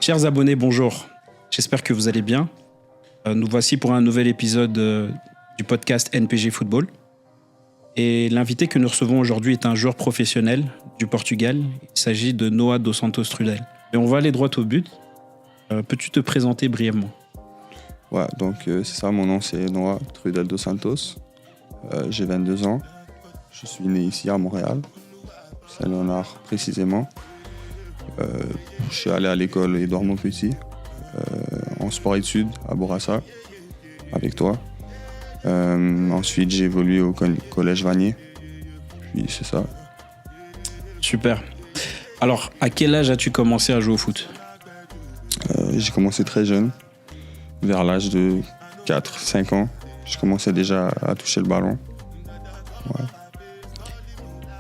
Chers abonnés, bonjour. J'espère que vous allez bien. Nous voici pour un nouvel épisode du podcast NPG Football. Et l'invité que nous recevons aujourd'hui est un joueur professionnel du Portugal. Il s'agit de Noah dos Santos Trudel. Et on va aller droit au but. Peux-tu te présenter brièvement ? Ouais, donc c'est ça, mon nom c'est Noah Trudel dos Santos. J'ai 22 ans. Je suis né ici à Montréal, Saint-Léonard précisément. Je suis allé à l'école Édouard Montpetit, en sport-études à Bourassa, avec toi. Ensuite, j'ai évolué au collège Vanier. Puis c'est ça. Super. Alors, à quel âge as-tu commencé à jouer au foot ? J'ai commencé très jeune, vers l'âge de 4-5 ans. Je commençais déjà à toucher le ballon. Ouais.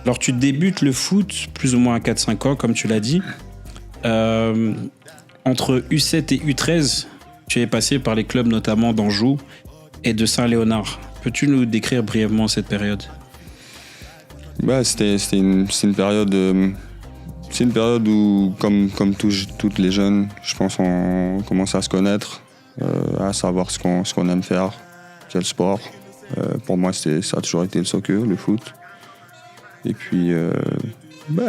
Alors, tu débutes le foot plus ou moins à 4-5 ans, comme tu l'as dit. Entre U7 et U13, tu es passé par les clubs notamment d'Anjou et de Saint-Léonard. Peux-tu nous décrire brièvement cette période ? C'est une période où, comme toutes les jeunes, je pense on commence à se connaître, à savoir ce qu'on aime faire, quel sport. Pour moi, ça a toujours été le soccer, le foot. Et puis,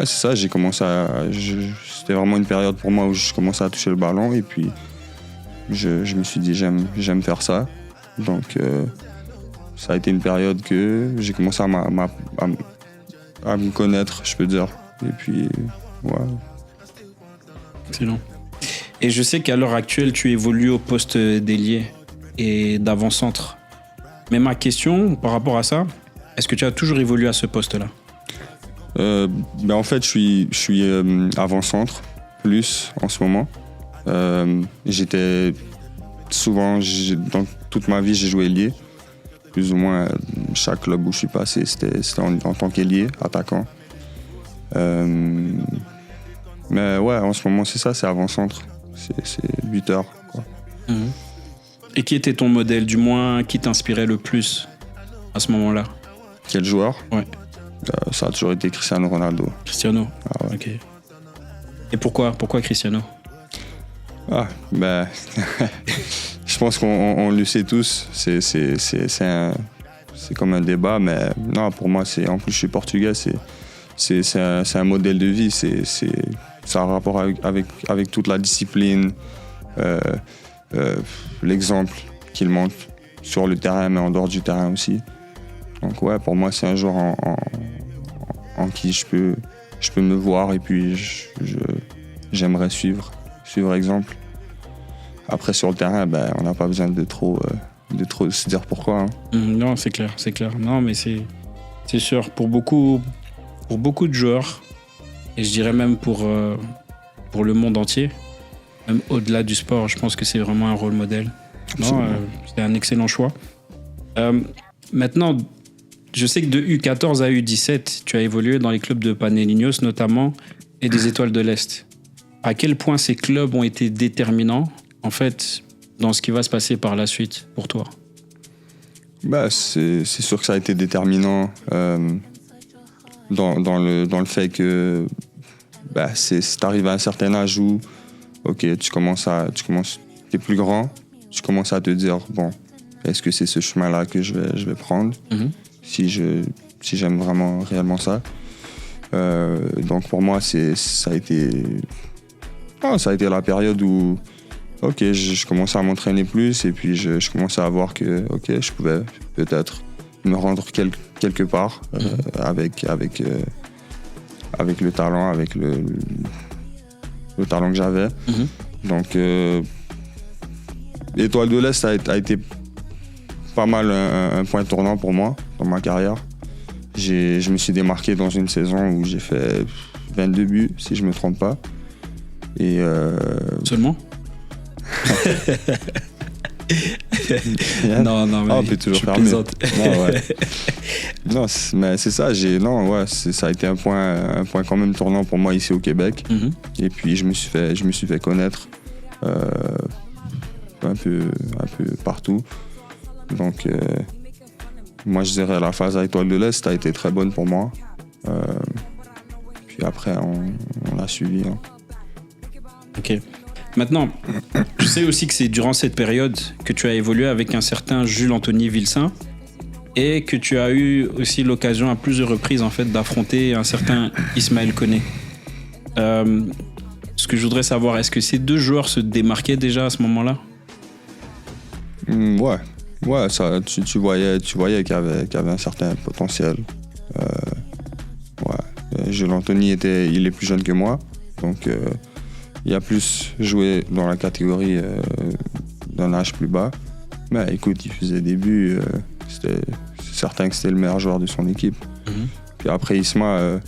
c'est ça, c'était vraiment une période pour moi où je commençais à toucher le ballon. Et puis, je me suis dit, j'aime faire ça. Donc, ça a été une période que j'ai commencé à me connaître, je peux dire. Et puis, ouais. Excellent. Et je sais qu'à l'heure actuelle, tu évolues au poste d'ailier et d'avant-centre. Mais ma question par rapport à ça, est-ce que tu as toujours évolué à ce poste-là ? En fait, je suis avant-centre, plus en ce moment. J'étais souvent, dans toute ma vie, j'ai joué ailier. Plus ou moins, chaque club où je suis passé, c'était en tant qu'ailier, attaquant. Mais ouais, en ce moment, c'est ça, c'est avant-centre. C'est buteur, quoi. Mmh. Et qui était ton modèle, du moins, qui t'inspirait le plus à ce moment-là ? Quel joueur ? Ouais. Ça a toujours été Cristiano Ronaldo. Cristiano ? Ah ouais. Ok. Et pourquoi Cristiano ? Je pense qu'on le sait tous. C'est comme un débat, mais non, pour moi, en plus je suis portugais, c'est un modèle de vie. Ça a un rapport avec toute la discipline, l'exemple qu'il montre sur le terrain, mais en dehors du terrain aussi. Donc ouais, pour moi, c'est un joueur en qui je peux me voir et puis j'aimerais suivre exemple. Après, sur le terrain, on n'a pas besoin de trop se dire pourquoi. Hein. Non, c'est clair. Non, mais c'est sûr. Pour beaucoup de joueurs, et je dirais même pour le monde entier, même au-delà du sport, je pense que c'est vraiment un rôle modèle. Non, c'est un excellent choix. Maintenant, je sais que de U14 à U17, tu as évolué dans les clubs de Paneninos notamment et des Étoiles de l'Est. À quel point ces clubs ont été déterminants, en fait, dans ce qui va se passer par la suite pour toi ? C'est sûr que ça a été déterminant dans le fait que c'est arrivé à un certain âge où t'es plus grand, tu commences à te dire bon, est-ce que c'est ce chemin-là que je vais prendre si j'aime vraiment réellement ça. Donc pour moi ça a été la période où je commençais à m'entraîner plus et puis je commençais à voir que je pouvais peut-être me rendre quelque part avec le talent, avec le talent que j'avais. Donc Étoile de l'Est a été pas mal un point tournant pour moi dans ma carrière. Je me suis démarqué dans une saison où j'ai fait 22 buts, si je me trompe pas. Et Seulement ? Non, mais on peut toujours faire mieux. Non, mais c'est ça. Ça a été un point quand même tournant pour moi ici au Québec. Et puis je me suis fait connaître un peu partout. Donc moi je dirais la phase à Étoile de l'Est a été très bonne pour moi. Puis après on l'a suivi. Hein. Ok. Maintenant, je sais aussi que c'est durant cette période que tu as évolué avec un certain Jules-Anthony Vilsain et que tu as eu aussi l'occasion à plusieurs reprises en fait d'affronter un certain Ismaël Koné. Ce que je voudrais savoir, est-ce que ces deux joueurs se démarquaient déjà à ce moment-là? Ouais, ça, tu voyais qu'il y avait un certain potentiel. Jules Anthony il est plus jeune que moi, donc il a plus joué dans la catégorie d'un âge plus bas. Mais écoute, il faisait des buts, c'est certain que c'était le meilleur joueur de son équipe. Mm-hmm. Puis après Isma,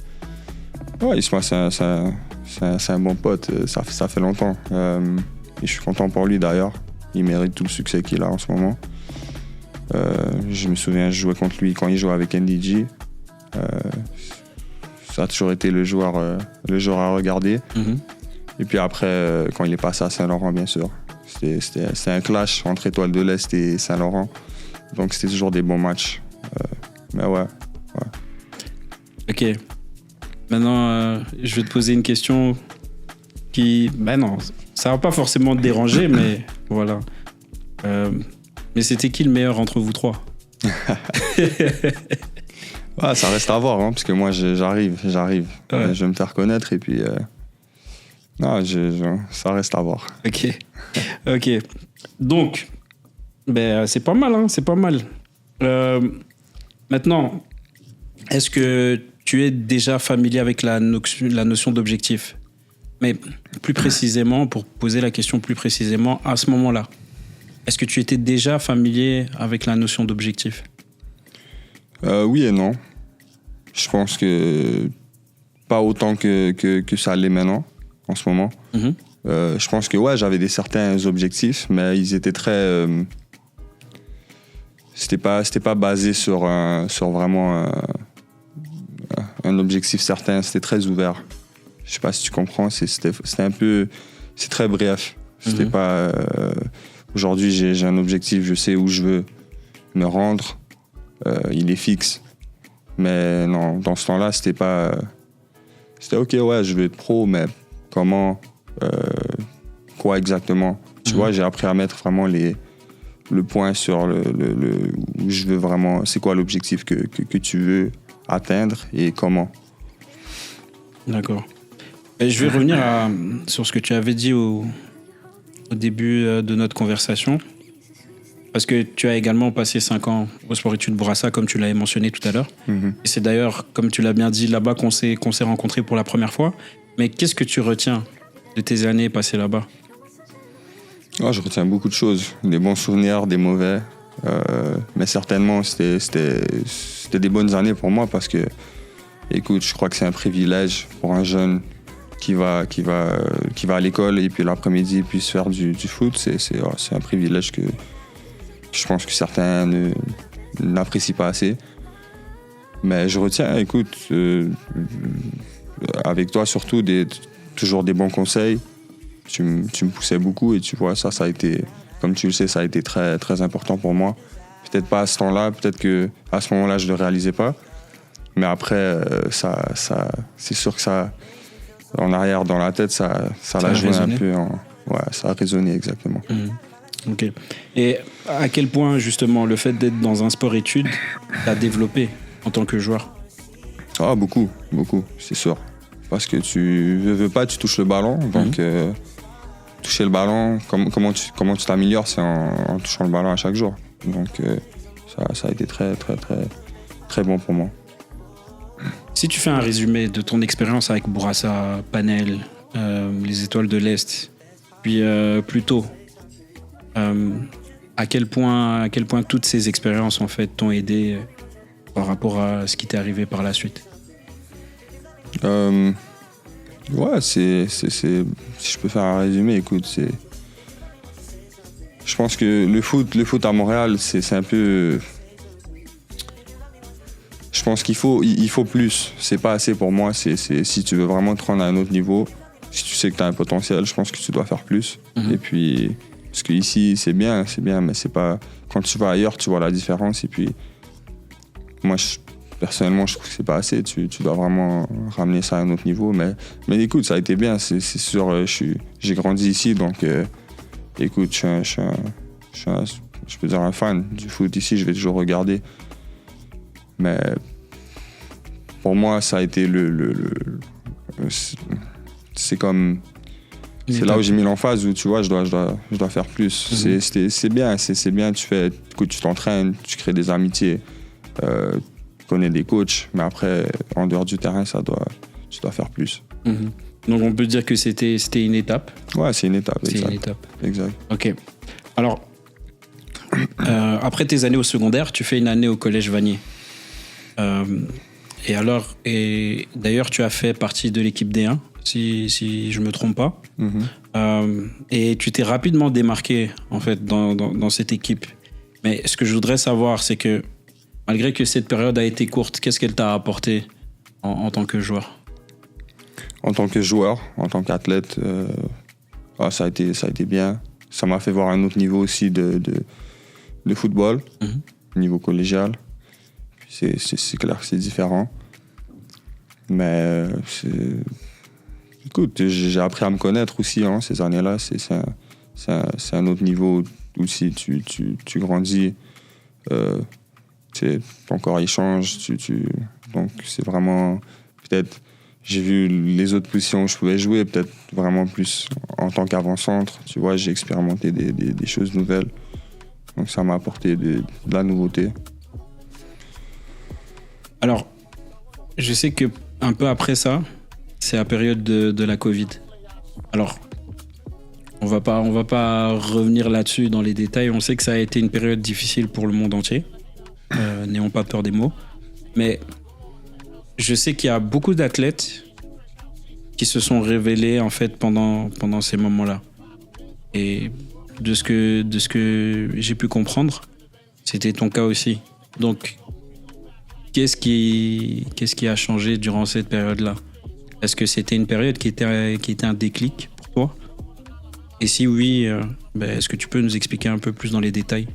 c'est un bon pote, ça fait longtemps. Et je suis content pour lui d'ailleurs, il mérite tout le succès qu'il a en ce moment. Je me souviens, je jouais contre lui quand il jouait avec NDG. Ça a toujours été le joueur à regarder. Mm-hmm. Et puis après, quand il est passé à Saint-Laurent, bien sûr, c'était un clash entre Étoile de l'Est et Saint-Laurent. Donc c'était toujours des bons matchs. Mais ouais. Ok. Maintenant, je vais te poser une question qui... Ben non, ça va pas forcément te déranger, mais voilà. Mais c'était qui le meilleur entre vous trois? Ça reste à voir, hein, parce que moi j'arrive. Ouais. Je vais me faire connaître et puis ça reste à voir. Ok. Donc, c'est pas mal, hein, c'est pas mal. Maintenant, est-ce que tu es déjà familier avec la notion d'objectif? Mais plus précisément, pour poser la question plus précisément, à ce moment-là, est-ce que tu étais déjà familier avec la notion d'objectif? Oui et non. Je pense que pas autant que ça l'est maintenant, en ce moment. Mm-hmm. Je pense que j'avais certains objectifs, mais ils étaient très... c'était pas basé sur vraiment un objectif certain, c'était très ouvert. Je sais pas si tu comprends, c'était un peu... C'est très bref. C'était mm-hmm. pas... aujourd'hui, j'ai un objectif, je sais où je veux me rendre. Il est fixe. Mais non, dans ce temps-là, c'était pas... C'était OK, je veux être pro, mais comment? Quoi exactement? Tu vois, j'ai appris à mettre vraiment le point sur où je veux vraiment... C'est quoi l'objectif que tu veux atteindre et comment? D'accord. Et je vais revenir sur ce que tu avais dit au début de notre conversation. Parce que tu as également passé 5 ans au Sport-Études Bourassa, comme tu l'avais mentionné tout à l'heure. Mm-hmm. Et c'est d'ailleurs, comme tu l'as bien dit, là-bas qu'on s'est rencontrés pour la première fois. Mais qu'est-ce que tu retiens de tes années passées là-bas? Je retiens beaucoup de choses. Des bons souvenirs, des mauvais. Mais certainement, c'était des bonnes années pour moi parce que, écoute, je crois que c'est un privilège pour un jeune qui va à l'école et puis l'après-midi puis se faire du foot. C'est un privilège que je pense que certains n'apprécient pas assez. Mais je retiens, écoute, avec toi surtout, toujours des bons conseils. Tu me poussais beaucoup et tu vois, ça a été, comme tu le sais, ça a été très, très important pour moi. Peut-être pas à ce temps-là, peut-être qu'à ce moment-là, je ne le réalisais pas. Mais après, c'est sûr que ça, en arrière, dans la tête, ça l'a joué un peu. Ça a résonné exactement. Mmh. Ok. Et à quel point, justement, le fait d'être dans un sport-études t'a développé en tant que joueur? Beaucoup, c'est sûr. Parce que tu veux pas, tu touches le ballon. Donc, toucher le ballon, comment tu t'améliores, c'est en touchant le ballon à chaque jour. Donc, ça a été très, très, très, très bon pour moi. Si tu fais un résumé de ton expérience avec Bourassa, Panel, les Étoiles de l'Est, puis plus tôt, à quel point toutes ces expériences en fait t'ont aidé par rapport à ce qui t'est arrivé par la suite? Si je peux faire un résumé, écoute, je pense que le foot à Montréal, c'est un peu... Je pense qu'il faut plus. C'est pas assez pour moi. Si tu veux vraiment te rendre à un autre niveau, si tu sais que tu as un potentiel, je pense que tu dois faire plus. Mm-hmm. Et puis, parce qu'ici, c'est bien, mais c'est pas... Quand tu vas ailleurs, tu vois la différence. Et puis, moi, personnellement, je trouve que c'est pas assez. Tu dois vraiment ramener ça à un autre niveau. Mais écoute, ça a été bien. C'est sûr, j'ai grandi ici, donc écoute, je peux dire un fan du foot ici. Je vais toujours regarder. Mais pour moi, ça a été c'est comme... C'est là où j'ai mis l'emphase, où tu vois, je dois faire plus. C'est bien, c'est bien. Écoute, tu t'entraînes, tu crées des amitiés, tu connais des coachs, mais après, en dehors du terrain, tu dois faire plus. Donc on peut dire que c'était une étape. Ouais, c'est une étape. C'est exact. une étape. Exact. Ok. Alors, après tes années au secondaire, tu fais une année au collège Vanier. Et d'ailleurs, tu as fait partie de l'équipe D1, si je me trompe pas. Et tu t'es rapidement démarqué, en fait, dans cette équipe. Mais ce que je voudrais savoir, c'est que malgré que cette période a été courte, qu'est-ce qu'elle t'a apporté en tant que joueur? En tant que joueur, en tant qu'athlète, ça a été bien. Ça m'a fait voir un autre niveau aussi de football, niveau collégial. C'est clair que c'est différent. Mais écoute, j'ai appris à me connaître aussi ces années-là. C'est un autre niveau où si tu grandis, ton corps il change. Donc c'est vraiment... Peut-être j'ai vu les autres positions où je pouvais jouer, peut-être vraiment plus en tant qu'avant-centre. Tu vois, j'ai expérimenté des choses nouvelles. Donc ça m'a apporté de la nouveauté. Alors, je sais que un peu après ça, c'est la période de la Covid. Alors, on va pas revenir là-dessus dans les détails. On sait que ça a été une période difficile pour le monde entier. N'ayons pas peur des mots. Mais je sais qu'il y a beaucoup d'athlètes qui se sont révélés en fait pendant ces moments-là. Et de ce que j'ai pu comprendre, c'était ton cas aussi. Donc, qu'est-ce qui a changé durant cette période-là? Est-ce que c'était une période qui était un déclic pour toi? Et si oui, est-ce que tu peux nous expliquer un peu plus dans les détails?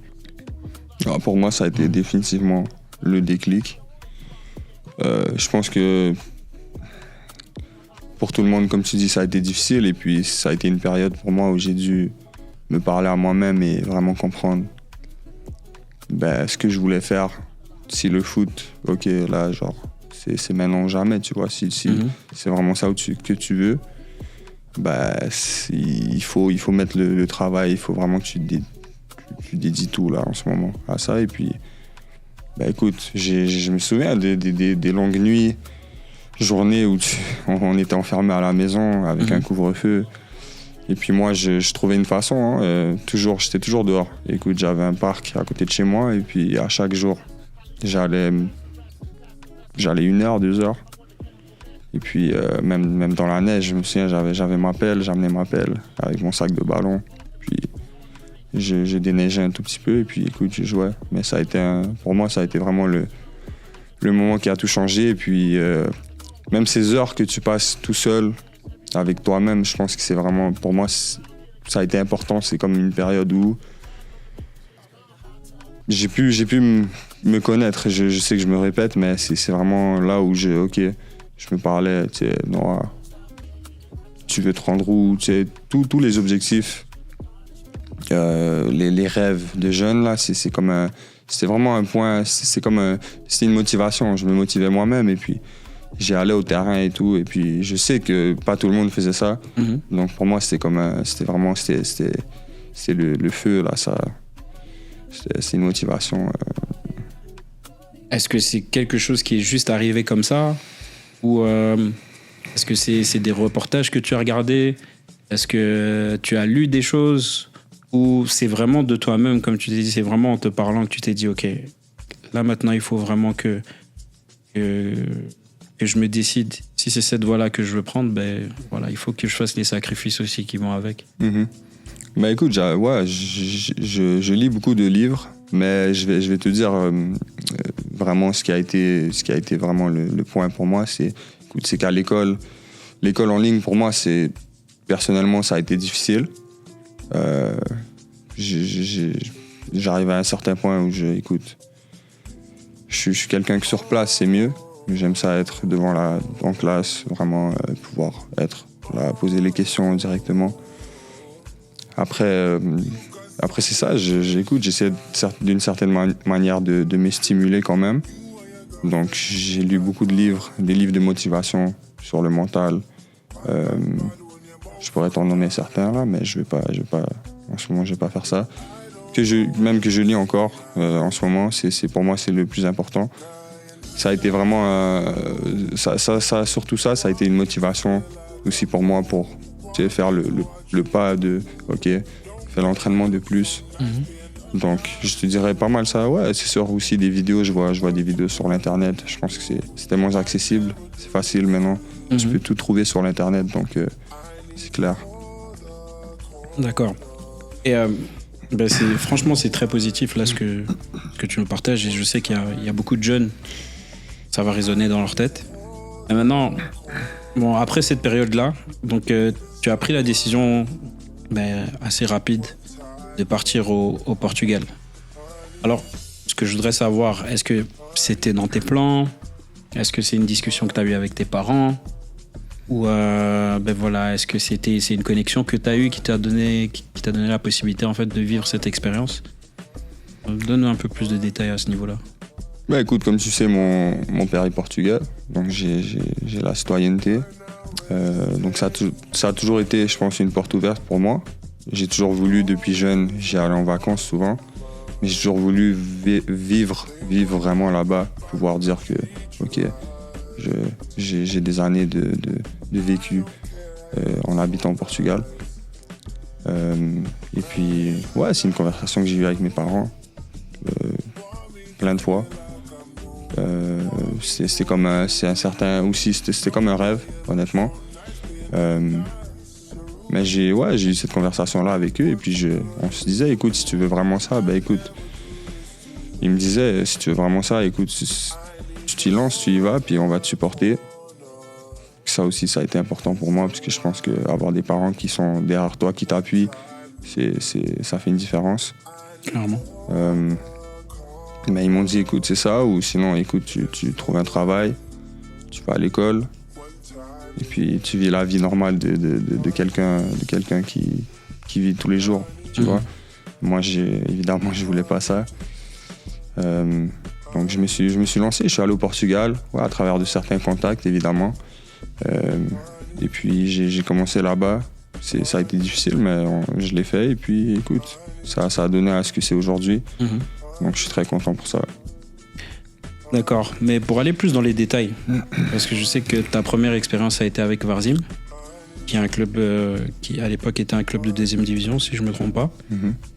Pour moi, ça a été définitivement le déclic. Je pense que pour tout le monde, comme tu dis, ça a été difficile. Et puis, ça a été une période pour moi où j'ai dû me parler à moi-même et vraiment comprendre ce que je voulais faire. Si le foot, ok, là, genre, c'est maintenant ou jamais, tu vois. Si c'est vraiment ça que tu veux, il faut mettre le travail, il faut vraiment que tu dédies tout, là, en ce moment, à ça. Et puis, écoute, je me souviens des longues nuits, journées où on était enfermés à la maison avec un couvre-feu. Et puis moi, je trouvais une façon, j'étais toujours dehors. Écoute, j'avais un parc à côté de chez moi, et puis à chaque jour, j'allais 1 heure, 2 heures. Et puis même dans la neige, je me souviens, j'amenais ma pelle avec mon sac de ballon. Puis je déneigeais un tout petit peu et puis écoute, je jouais. Mais pour moi, ça a été vraiment le moment qui a tout changé. Et puis même ces heures que tu passes tout seul avec toi-même, je pense que c'est vraiment, pour moi, ça a été important. C'est comme une période où j'ai pu me connaître. Je sais que je me répète, mais c'est vraiment là où je me parlais, tu sais, Noah, tu veux te rendre où, tu sais, tous les objectifs, les rêves de jeunes, là, c'était vraiment un point, c'était une motivation. Je me motivais moi-même et puis j'ai allé au terrain et tout, et puis je sais que pas tout le monde faisait ça. Donc pour moi, c'était le feu, là, ça. C'est une motivation. Est-ce que c'est quelque chose qui est juste arrivé comme ça? Ou est-ce que c'est des reportages que tu as regardés? Est-ce que tu as lu des choses? Ou c'est vraiment de toi-même, comme tu t'es dit, c'est vraiment en te parlant que tu t'es dit, ok, là maintenant il faut vraiment que je me décide. Si c'est cette voie-là que je veux prendre, il faut que je fasse les sacrifices aussi qui vont avec. Écoute, je lis beaucoup de livres, mais je vais te dire vraiment ce qui a été vraiment le point pour moi, c'est qu'à l'école en ligne, pour moi, personnellement, ça a été difficile. J'arrive à un certain point où je je suis quelqu'un que sur place, c'est mieux. J'aime ça être en classe, vraiment pouvoir être là, poser les questions directement. Après c'est ça, j'écoute, j'essaie d'une certaine manière de me stimuler quand même. Donc j'ai lu beaucoup de livres, des livres de motivation sur le mental. Je pourrais t'en nommer certains là, mais je vais pas, en ce moment je vais pas faire ça. Que je lis encore en ce moment, pour moi c'est le plus important. Ça a été vraiment, surtout ça a été une motivation aussi pour moi pour faire le pas de, ok, faire l'entraînement de plus. Donc je te dirais pas mal ça, ouais, c'est sûr aussi des vidéos, je vois des vidéos sur l'internet, je pense que c'est tellement accessible, c'est facile maintenant, tu peux tout trouver sur l'internet, donc c'est clair. D'accord. Et franchement c'est très positif là ce que tu nous partages, et je sais qu'il y a beaucoup de jeunes, ça va résonner dans leur tête. Et maintenant, bon, après cette période-là, donc tu as pris la décision assez rapide de partir au Portugal. Alors, ce que je voudrais savoir, est-ce que c'était dans tes plans? Est-ce que c'est une discussion que tu as eue avec tes parents? Ou est-ce que c'est une connexion que tu as eue qui t'a donné la possibilité en fait de vivre cette expérience? Donne-nous un peu plus de détails à ce niveau-là. Écoute, comme tu sais, mon père est portugais, donc j'ai la citoyenneté. Donc ça a toujours été, je pense, une porte ouverte pour moi. J'ai toujours voulu, depuis jeune, j'y allais en vacances souvent, mais j'ai toujours voulu vivre vraiment là-bas, pouvoir dire que, ok, j'ai des années de vécu en habitant au Portugal. Et puis, ouais, c'est une conversation que j'ai eue avec mes parents plein de fois. C'était comme c'était comme un rêve, honnêtement. Mais j'ai eu cette conversation-là avec eux, et puis on se disait, écoute, si tu veux vraiment ça, écoute. Ils me disaient, si tu veux vraiment ça, écoute, tu t'y lances, tu y vas, puis on va te supporter. Ça aussi, ça a été important pour moi, parce que je pense qu'avoir des parents qui sont derrière toi, qui t'appuient, ça fait une différence. Clairement. Mais ils m'ont dit, écoute, c'est ça, ou sinon, écoute, tu trouves un travail, tu vas à l'école, et puis tu vis la vie normale de quelqu'un qui vit tous les jours, tu vois. Moi, évidemment, je voulais pas ça. Donc je me suis lancé, je suis allé au Portugal, à travers de certains contacts, évidemment. Et puis j'ai commencé là-bas. Ça a été difficile, mais je l'ai fait, et puis écoute, ça a donné à ce que c'est aujourd'hui. Donc je suis très content pour ça. D'accord, mais pour aller plus dans les détails, parce que je sais que ta première expérience a été avec Varzim, qui est un club qui à l'époque était un club de 2e division, si je ne me trompe pas.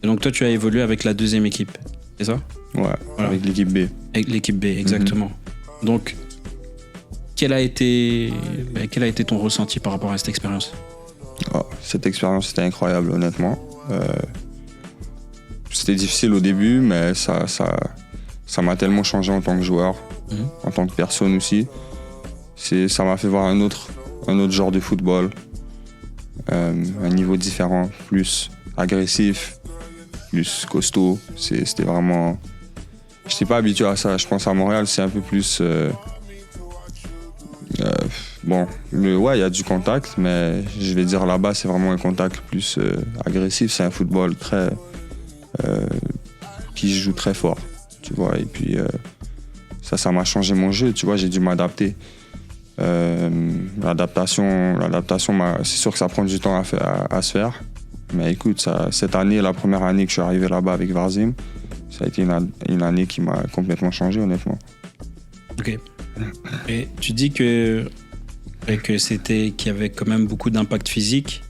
Et donc toi tu as évolué avec la 2e équipe, c'est ça? Ouais, voilà. Avec l'équipe B. Avec l'équipe B, exactement. Donc quel a été ton ressenti par rapport à cette expérience? Cette expérience était incroyable, honnêtement. C'était difficile au début, mais ça m'a tellement changé en tant que joueur, en tant que personne aussi. Ça m'a fait voir un autre genre de football, un niveau différent, plus agressif, plus costaud. C'était vraiment... Je n'étais pas habitué à ça. Je pense à Montréal, c'est un peu plus... il y a du contact, mais je vais dire là-bas, c'est vraiment un contact plus agressif. C'est un football très... qui joue très fort, tu vois. Et puis, ça m'a changé mon jeu, tu vois. J'ai dû m'adapter. L'adaptation, c'est sûr que ça prend du temps à se faire. Mais écoute, cette année, la première année que je suis arrivé là-bas avec Varzim, ça a été une année qui m'a complètement changé, honnêtement. Ok. Et tu dis qu'il y avait quand même beaucoup d'impact physique,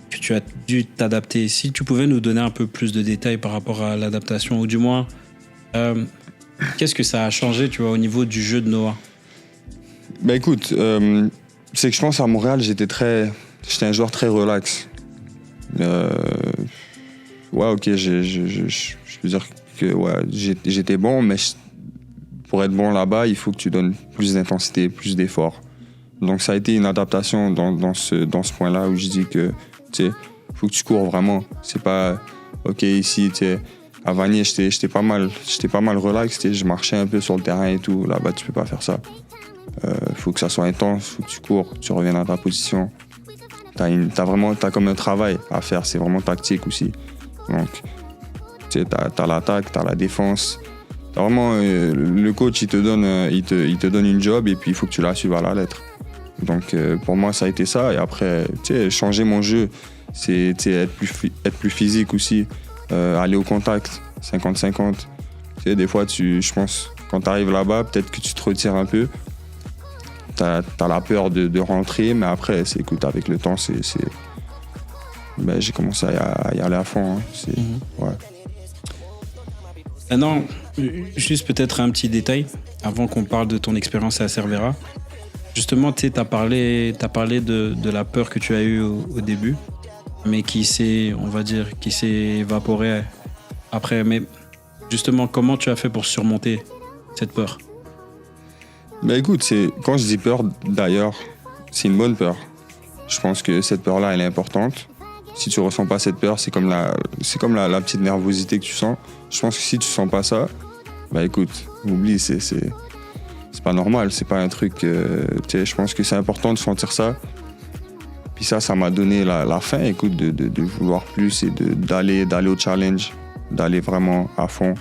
que tu as dû t'adapter. Si tu pouvais nous donner un peu plus de détails par rapport à l'adaptation, ou du moins, qu'est-ce que ça a changé, tu vois, au niveau du jeu de Noah? Écoute, c'est que je pense à Montréal, j'étais un joueur très relax. Je peux dire que j'étais bon, mais pour être bon là-bas, il faut que tu donnes plus d'intensité, plus d'effort. Donc ça a été une adaptation dans ce point-là où je dis que, tu sais, il faut que tu cours vraiment. C'est pas, ok, ici, tu sais, À Vanier, j'étais pas mal relax. Je marchais un peu sur le terrain et tout. Là-bas, tu peux pas faire ça. Faut que ça soit intense, faut que tu cours, tu reviennes à ta position. T'as comme un travail à faire, c'est vraiment tactique aussi. Donc, tu sais, t'as l'attaque, t'as la défense. T'as vraiment, le coach, il te donne une job et puis il faut que tu la suives à la lettre. Donc, pour moi, ça a été ça. Et après, tu sais, changer mon jeu, c'est être plus physique aussi, aller au contact, 50-50. Tu sais, des fois, je pense, quand tu arrives là-bas, peut-être que tu te retires un peu. T'as la peur de rentrer, mais après, écoute, avec le temps, j'ai commencé à y aller à fond. Hein. Ouais. Maintenant, juste peut-être un petit détail, avant qu'on parle de ton expérience à Cervera. Justement, tu sais, t'as parlé de la peur que tu as eue au début, mais qui s'est évaporée après. Mais justement, comment tu as fait pour surmonter cette peur ? Mais écoute, quand je dis peur, d'ailleurs, c'est une bonne peur. Je pense que cette peur-là, elle est importante. Si tu ressens pas cette peur, c'est comme la petite nervosité que tu sens. Je pense que si tu sens pas ça, bah écoute, oublie, c'est pas normal, c'est pas un truc. Je pense que c'est important de sentir ça. Puis ça m'a donné la faim, écoute, de vouloir plus et d'aller au challenge, d'aller vraiment à fond.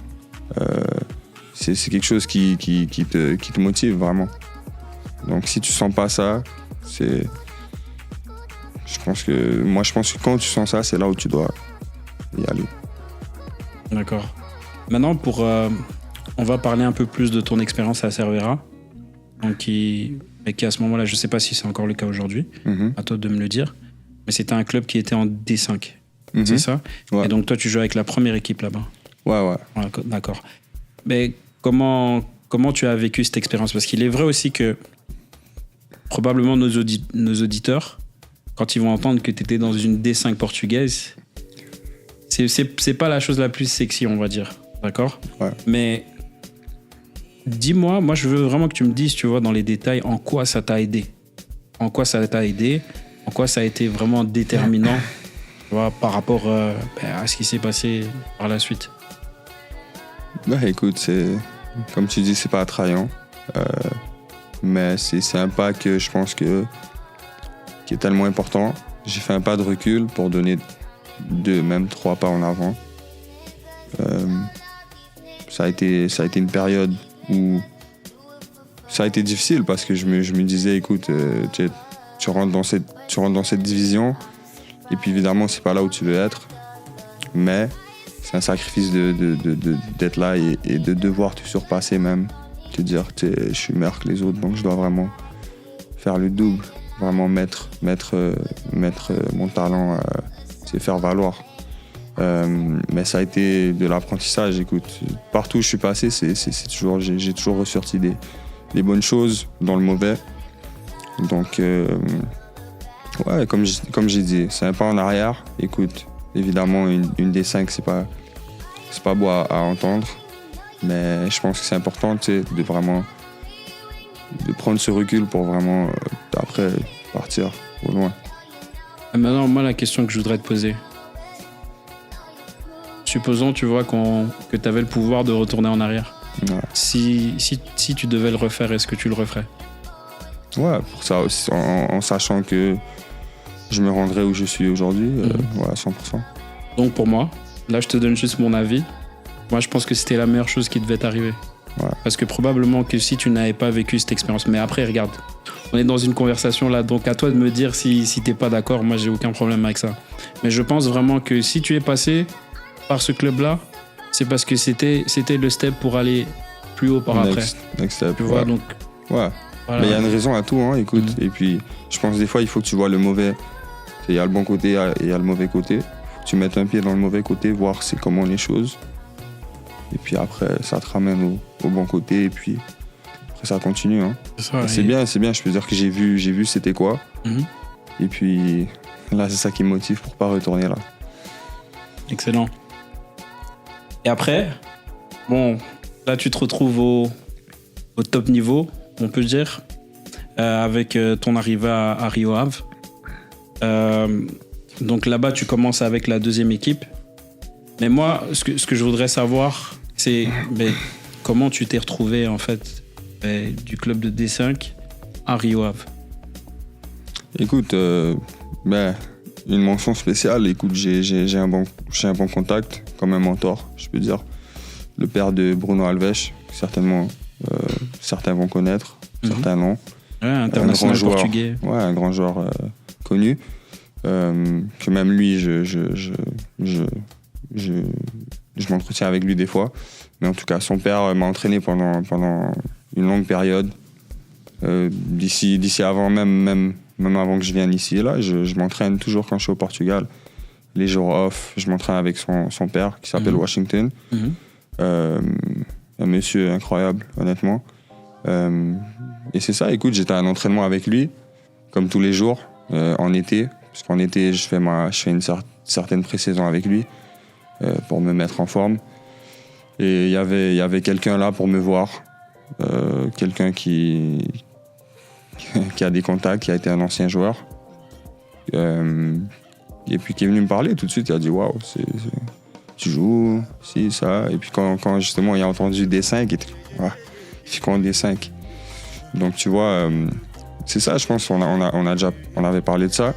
C'est quelque chose qui te motive vraiment. Donc si tu sens pas ça, je pense que quand tu sens ça, c'est là où tu dois y aller. D'accord. Maintenant, on va parler un peu plus de ton expérience à Cervera, donc qui à ce moment-là, je ne sais pas si c'est encore le cas aujourd'hui, à toi de me le dire, mais c'était un club qui était en D5, c'est ça ? Ouais. Et donc toi, tu jouais avec la première équipe là-bas ? Ouais. D'accord. Mais comment tu as vécu cette expérience ? Parce qu'il est vrai aussi que probablement nos auditeurs, quand ils vont entendre que tu étais dans une D5 portugaise, c'est pas la chose la plus sexy, on va dire. D'accord ? Ouais. Mais dis-moi, moi je veux vraiment que tu me dises, tu vois, dans les détails, en quoi ça t'a aidé. En quoi ça t'a aidé, en quoi ça a été vraiment déterminant, tu vois, par rapport à ce qui s'est passé par la suite. Bah écoute, comme tu dis, c'est pas attrayant. Mais c'est un pas que je pense qui est tellement important. J'ai fait un pas de recul pour donner 2, même 3 pas en avant. Ça a été une période où ça a été difficile parce que je me disais, écoute, tu rentres dans cette division et puis évidemment, c'est pas là où tu veux être. Mais c'est un sacrifice d'être là et de devoir te surpasser même. Te dire, je suis meilleur que les autres, donc je dois vraiment faire le double, vraiment mettre mon talent, faire valoir. Mais ça a été de l'apprentissage. Écoute, partout où je suis passé, j'ai toujours ressorti des bonnes choses dans le mauvais. Donc, ouais, comme j'ai dit, c'est un pas en arrière. Écoute, évidemment, une des 5, c'est pas beau à entendre. Mais je pense que c'est important, de prendre ce recul pour vraiment, après, partir au loin. Et maintenant, moi, la question que je voudrais te poser. Supposons, tu vois, que tu avais le pouvoir de retourner en arrière. Ouais. Si tu devais le refaire, est-ce que tu le referais ? Ouais, pour ça aussi, en sachant que je me rendrai où je suis aujourd'hui, ouais, 100%. Donc pour moi, là, je te donne juste mon avis. Moi, je pense que c'était la meilleure chose qui devait t'arriver. Ouais. Parce que probablement que si tu n'avais pas vécu cette expérience, mais après, regarde, on est dans une conversation là, donc à toi de me dire si t'es pas d'accord. Moi, j'ai aucun problème avec ça. Mais je pense vraiment que si tu es passé par ce club-là, c'est parce que c'était le step pour aller plus haut par après. Next step. Tu vois, donc. Ouais. Voilà. Mais il y a une raison à tout, hein, écoute. Et puis, je pense des fois, il faut que tu vois le mauvais. Il y a le bon côté et il y a le mauvais côté. Faut que tu mettes un pied dans le mauvais côté, voir c'est comment les choses. Et puis après, ça te ramène au bon côté. Et puis après, ça continue. Hein. C'est bien. Je peux dire que j'ai vu c'était quoi. Et puis là, c'est ça qui me motive pour pas retourner là. Excellent. Et après, bon, là, tu te retrouves au top niveau, on peut dire, avec ton arrivée à Rio Ave. Donc là-bas, tu commences avec la deuxième équipe. Mais moi, ce que je voudrais savoir, c'est comment tu t'es retrouvé, en fait, du club de D5 à Rio Ave. Écoute, une mention spéciale. Écoute, j'ai un bon contact, comme un mentor, je peux dire. Le père de Bruno Alves, certainement, certains vont connaître, certains non. Ouais, international portugais. Ouais, un grand joueur connu. Que même lui, je m'entretiens avec lui des fois. Mais en tout cas, son père m'a entraîné pendant une longue période. D'ici avant, même avant que je vienne ici et là, je m'entraîne toujours quand je suis au Portugal. Les jours off, je m'entraîne avec son père qui s'appelle Washington. Un monsieur incroyable, honnêtement. Et c'est ça, écoute, j'étais à un entraînement avec lui, comme tous les jours, en été. Parce qu'en été, je fais une certaine pré-saison avec lui pour me mettre en forme. Et il y avait quelqu'un là pour me voir. Quelqu'un qui a des contacts, qui a été un ancien joueur. Et puis qui est venu me parler tout de suite. Il a dit « Waouh, tu joues, si, ça. » Et puis quand justement il a entendu D5, il était « Ouais, il fait quoi en D5 ?» Donc tu vois, c'est ça, je pense, on avait parlé de ça.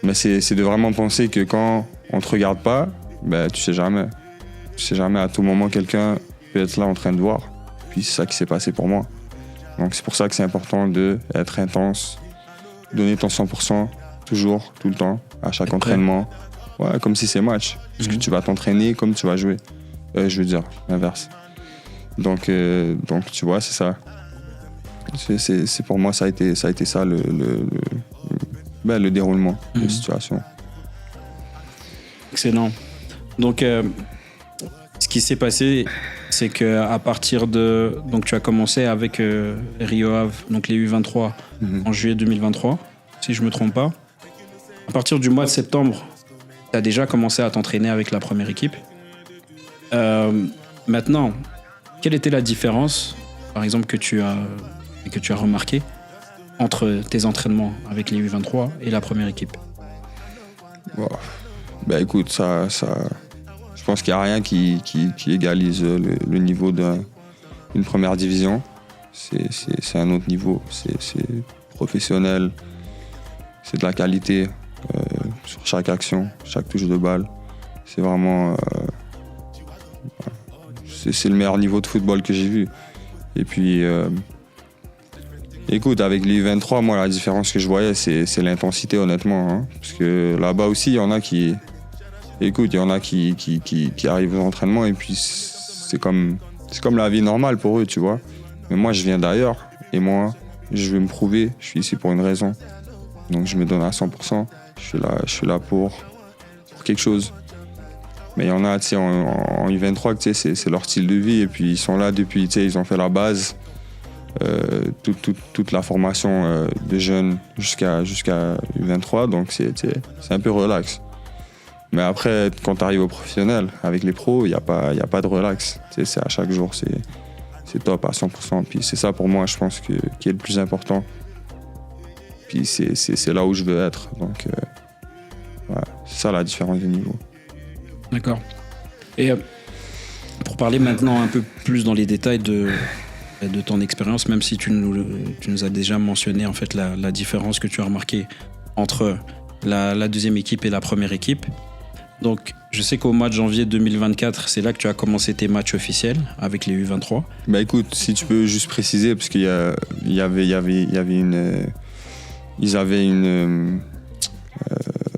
Mais c'est de vraiment penser que quand on te regarde pas, tu sais jamais. Tu sais jamais, à tout moment, quelqu'un peut être là en train de voir. Puis c'est ça qui s'est passé pour moi. Donc c'est pour ça que c'est important d'être intense, donner ton 100%, toujours, tout le temps, à chaque entraînement. Ouais, comme si c'est match. Parce que tu vas t'entraîner comme tu vas jouer. Je veux dire, l'inverse. Donc tu vois, c'est ça. C'est pour moi, ça a été ça le déroulement de la situation. Excellent. Donc, ce qui s'est passé, c'est qu'à partir de... Donc, tu as commencé avec Rio Ave, donc les U23, en juillet 2023, si je ne me trompe pas. À partir du mois de septembre, tu as déjà commencé à t'entraîner avec la première équipe. Maintenant, quelle était la différence, par exemple, que tu as remarqué entre tes entraînements avec les U23 et la première équipe? Écoute, ça, je pense qu'il n'y a rien qui égalise le niveau d'une première division. C'est un autre niveau, c'est professionnel, c'est de la qualité sur chaque action, chaque touche de balle. C'est vraiment... c'est le meilleur niveau de football que j'ai vu. Et puis... Écoute, avec les U23, moi, la différence que je voyais, c'est l'intensité, honnêtement. Hein. Parce que là-bas aussi, il y en a qui... Écoute, il y en a qui arrivent aux entraînements et puis c'est comme la vie normale pour eux, tu vois. Mais moi, je viens d'ailleurs et moi, je veux me prouver. Je suis ici pour une raison. Donc, je me donne à 100%. Je suis là pour quelque chose. Mais il y en a, tu sais, en U23, tu sais, c'est leur style de vie et puis ils sont là depuis, tu sais, ils ont fait la base. Toute la formation de jeunes jusqu'à U23, donc c'est un peu relax. Mais après, quand tu arrives au professionnel, avec les pros, il n'y a pas de relax. C'est à chaque jour, c'est top à 100%. Puis c'est ça pour moi, je pense, qui est le plus important. Puis c'est là où je veux être. Donc, c'est ça la différence du niveau. D'accord. Et pour parler maintenant un peu plus dans les détails de ton expérience, même si tu nous as déjà mentionné en fait la différence que tu as remarquée entre la deuxième équipe et la première équipe. Donc, je sais qu'au mois de janvier 2024, c'est là que tu as commencé tes matchs officiels avec les U23. Écoute, si tu peux juste préciser, parce qu'il y avait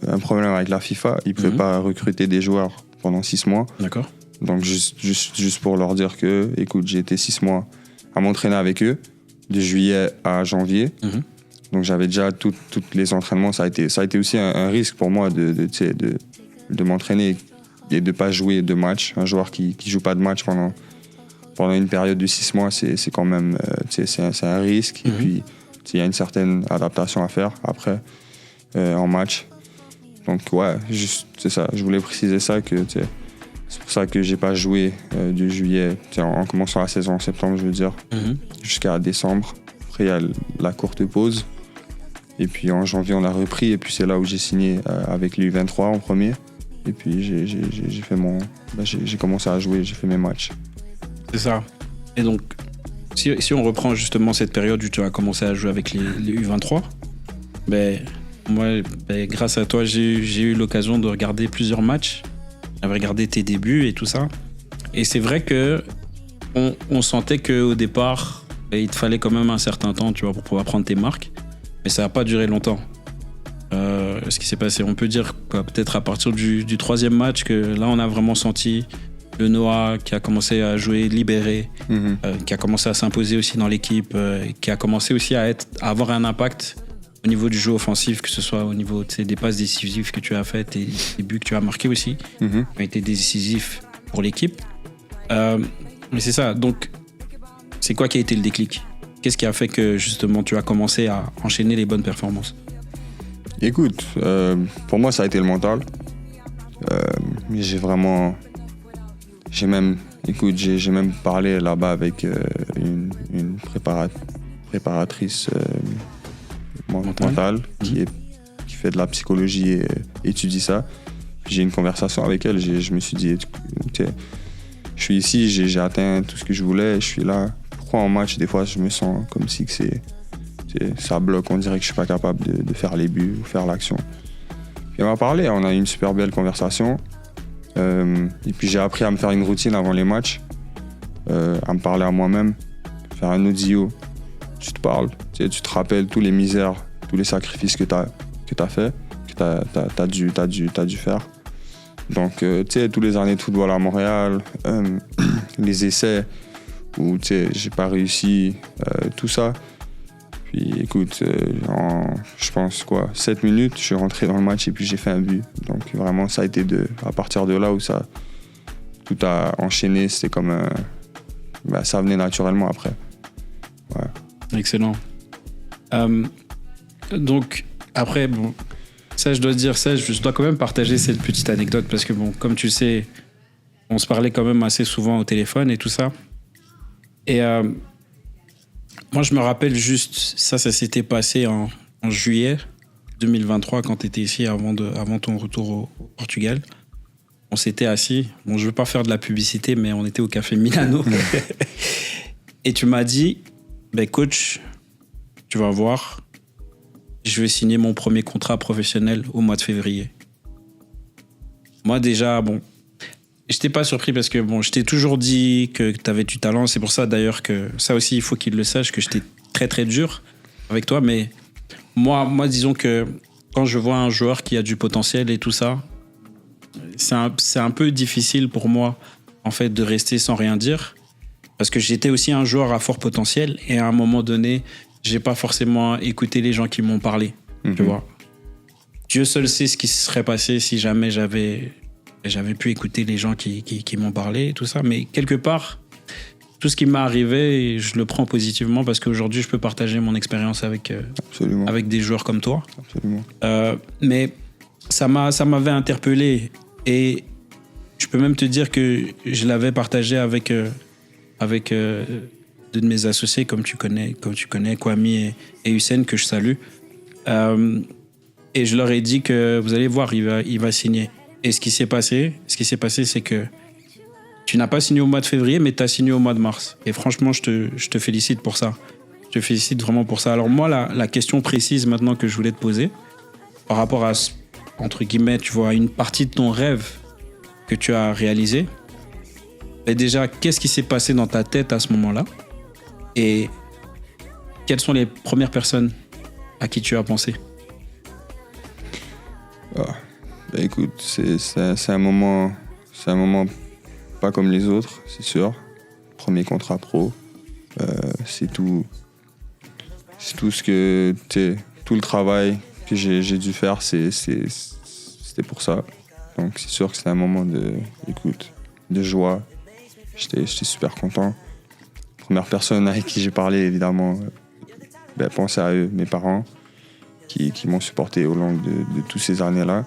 un problème avec la FIFA. Ils ne pouvaient pas recruter des joueurs pendant 6 mois. D'accord. Donc, juste pour leur dire que, écoute, j'ai été 6 mois à m'entraîner avec eux, de juillet à janvier. Donc j'avais déjà tous les entraînements. Ça a été aussi un risque pour moi de m'entraîner et de ne pas jouer de match. Un joueur qui ne joue pas de match pendant une période de 6 mois, c'est quand même c'est un risque. Et puis il y a une certaine adaptation à faire après en match. Donc ouais, c'est ça. Je voulais préciser ça que c'est pour ça que j'ai pas joué de juillet, en commençant la saison en septembre, je veux dire, jusqu'à décembre. Après, il y a la courte pause. Et puis en janvier, on a repris. Et puis c'est là où j'ai signé avec les U23 en premier. Et puis j'ai commencé à jouer, j'ai fait mes matchs. C'est ça. Et donc, si on reprend justement cette période où tu as commencé à jouer avec les U23, moi, grâce à toi, j'ai eu l'occasion de regarder plusieurs matchs. J'avais regardé tes débuts et tout ça. Et c'est vrai que on sentait qu'au départ, il te fallait quand même un certain temps, tu vois, pour pouvoir prendre tes marques. Mais ça n'a pas duré longtemps. Ce qui s'est passé, on peut dire peut-être à partir du 3e match que là, on a vraiment senti le Noah qui a commencé à jouer libéré, qui a commencé à s'imposer aussi dans l'équipe, qui a commencé aussi à avoir un impact au niveau du jeu offensif, que ce soit au niveau des passes décisives que tu as faites et des buts que tu as marqués aussi, qui ont été décisifs pour l'équipe. Mais c'est ça, donc c'est quoi qui a été le déclic ? Qu'est-ce qui a fait que justement tu as commencé à enchaîner les bonnes performances ? Écoute, pour moi ça a été le mental. J'ai même parlé là-bas avec une préparatrice mentale qui fait de la psychologie et étudie ça. J'ai eu une conversation avec elle, je me suis dit, je suis ici, j'ai atteint tout ce que je voulais, je suis là. Pourquoi en match, des fois, je me sens comme si que ça bloque, on dirait que je suis pas capable de faire les buts ou faire l'action. Puis elle m'a parlé, on a eu une super belle conversation. Et puis j'ai appris à me faire une routine avant les matchs, à me parler à moi-même, faire un audio. Tu te parles, tu te rappelles tous les misères, tous les sacrifices que t'as fait, que t'as dû faire. Donc, tous les années de football à Montréal, les essais où j'ai pas réussi, tout ça. Puis écoute, je pense 7 minutes, je suis rentré dans le match et puis j'ai fait un but. Donc vraiment, ça a été à partir de là où tout a enchaîné, c'était comme ça venait naturellement après. Ouais. Excellent. Donc après, ça je dois dire, je dois quand même partager cette petite anecdote parce que comme tu sais, on se parlait quand même assez souvent au téléphone et tout ça. Et moi, je me rappelle juste, ça s'était passé en juillet 2023 quand tu étais ici avant ton retour au Portugal. On s'était assis. Je ne veux pas faire de la publicité, mais on était au Café Milano. Et tu m'as dit, coach, tu vas voir, je vais signer mon premier contrat professionnel au mois de février. Moi, déjà, j'étais pas surpris parce que je t'ai toujours dit que tu avais du talent. C'est pour ça d'ailleurs que ça aussi, il faut qu'il le sache, que j'étais très très dur avec toi. Mais moi, disons que quand je vois un joueur qui a du potentiel et tout ça, c'est un peu difficile pour moi en fait de rester sans rien dire parce que j'étais aussi un joueur à fort potentiel et à un moment donné, j'ai pas forcément écouté les gens qui m'ont parlé. Tu vois. Dieu seul sait ce qui se serait passé si jamais j'avais pu écouter les gens qui m'ont parlé et tout ça. Mais quelque part, tout ce qui m'est arrivé, je le prends positivement parce qu'aujourd'hui, je peux partager mon expérience avec des joueurs comme toi. Absolument. Mais ça m'avait interpellé et je peux même te dire que je l'avais partagé avec deux de mes associés, comme tu connais, Kwame et Hussein, que je salue. Et je leur ai dit que vous allez voir, il va signer. Et ce qui s'est passé, c'est que tu n'as pas signé au mois de février, mais tu as signé au mois de mars. Et franchement, je te félicite pour ça. Je te félicite vraiment pour ça. Alors moi, la question précise maintenant que je voulais te poser, par rapport à, entre guillemets, tu vois, une partie de ton rêve que tu as réalisé, et déjà, qu'est-ce qui s'est passé dans ta tête à ce moment-là ? Et quelles sont les premières personnes à qui tu as pensé ? Écoute, c'est un moment pas comme les autres, c'est sûr. Premier contrat pro, c'est tout ce que tout le travail que j'ai dû faire, c'était pour ça. Donc c'est sûr que c'était un moment de joie. J'étais super content. Première personne avec qui j'ai parlé, évidemment, pensez à eux, mes parents, qui m'ont supporté au long de toutes ces années-là.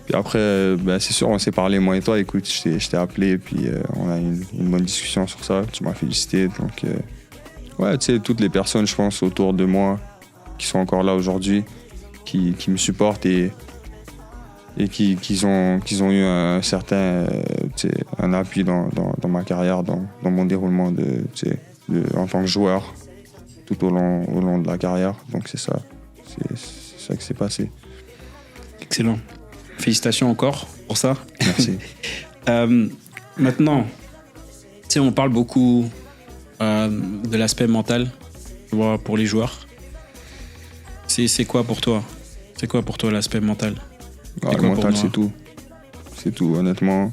Puis après, c'est sûr, on s'est parlé, moi et toi. Écoute, je t'ai appelé, puis on a eu une bonne discussion sur ça. Tu m'as félicité. Donc, toutes les personnes, je pense, autour de moi, qui sont encore là aujourd'hui, qui me supportent et et qu'ils ont eu un certain un appui dans ma carrière, dans mon déroulement en tant que joueur tout au long de la carrière. Donc c'est ça qui s'est passé. Excellent. Félicitations encore pour ça. Merci. Maintenant, on parle beaucoup de l'aspect mental, tu vois, pour les joueurs. C'est quoi pour toi? C'est quoi pour toi l'aspect mental? Le mental, c'est tout. C'est tout, honnêtement.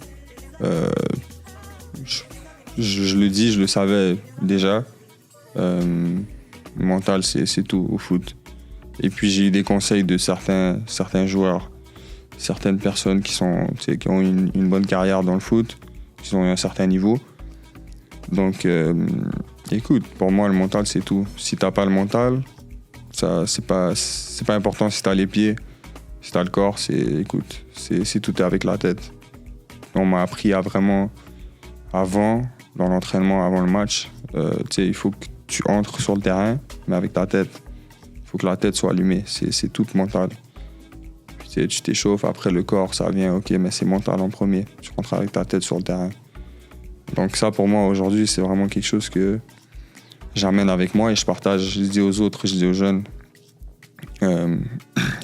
Je le dis, je le savais déjà. Le mental, c'est tout au foot. Et puis j'ai eu des conseils de certains joueurs, certaines personnes qui ont une bonne carrière dans le foot, qui ont eu un certain niveau. Donc, écoute, pour moi, le mental, c'est tout. Si t'as pas le mental, ça, c'est pas important si t'as les pieds, si t'as le corps, c'est tout avec la tête. On m'a appris à vraiment, dans l'entraînement, avant le match, il faut que tu entres sur le terrain, mais avec ta tête. Il faut que la tête soit allumée, c'est tout mental. Puis, tu t'échauffes, après le corps, ça vient, ok, mais c'est mental en premier. Tu rentres avec ta tête sur le terrain. Donc ça, pour moi, aujourd'hui, c'est vraiment quelque chose que j'amène avec moi et je partage, je le dis aux autres, je le dis aux jeunes.